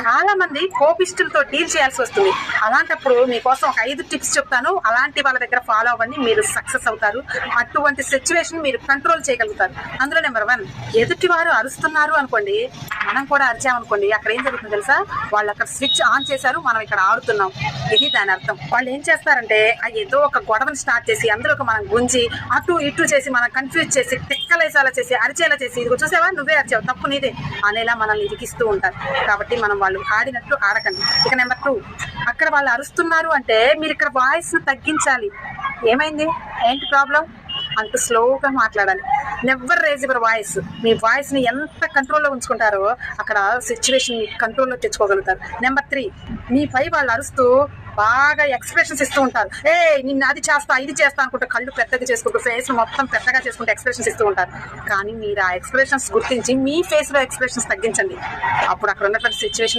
చాలా మంది కోపిస్టులతో డీల్ చేయాల్సి వస్తుంది. అలాంటప్పుడు మీకోసం ఒక 5 టిప్స్ చెప్తాను. అలాంటి వాళ్ళ దగ్గర ఫాలో అవ్వండి, మీరు సక్సెస్ అవుతారు. అటువంటి సిచ్యువేషన్ మీరు కంట్రోల్ చేయగలుగుతారు. అందులో నెంబర్ 1, ఎదుటి వారు అరుస్తున్నారు అనుకోండి, మనం కూడా అరిచామనుకోండి, అక్కడ ఏం జరుగుతుంది తెలుసా? వాళ్ళు అక్కడ స్విచ్ ఆన్ చేశారు, మనం ఇక్కడ ఆడుతున్నాం. ఇది దాని అర్థం. వాళ్ళు ఏం చేస్తారంటే ఏదో ఒక గొడవని స్టార్ట్ చేసి అందులోకి మనం గుంజి అటు ఇటు చేసి మనం కన్ఫ్యూజ్ చేసి తిక్కలేసేలా చేసి అరిచేలా చేసి, ఇదిగో చూసావా నువ్వే అరిచావు, తప్పు నీదే అనేలా మనల్ని ఇరికిస్తూ ఉంటారు. కాబట్టి మనం వాళ్ళు ఆడినట్టు ఆడకండి. ఇక నెంబర్ 2, అక్కడ వాళ్ళు అరుస్తున్నారు అంటే మీరు ఇక్కడ వాయిస్ తగ్గించాలి. ఏమైంది, ఏంటి ప్రాబ్లం అంటూ స్లోగా మాట్లాడాలి. Never raise your voice. మీ వాయిస్ని ఎంత కంట్రోల్లో ఉంచుకుంటారో అక్కడ సిచ్యువేషన్ కంట్రోల్లో తెచ్చుకోగలుగుతారు. నెంబర్ 3, మీపై వాళ్ళు అరుస్తూ బాగా ఎక్స్ప్రెషన్స్ ఇస్తూ ఉంటారు. నిన్ను అది చేస్తా ఇది చేస్తా అనుకుంటూ కళ్ళు పెద్దగా చేసుకుంటూ ఫేస్ మొత్తం పెద్దగా చేసుకుంటూ ఎక్స్ప్రెషన్స్ ఇస్తూ ఉంటారు. కానీ మీరు ఆ ఎక్స్ప్రెషన్స్ గుర్తించి మీ ఫేస్లో ఎక్స్ప్రెషన్స్ తగ్గించండి. అప్పుడు అక్కడ ఉన్నటువంటి సిచ్యువేషన్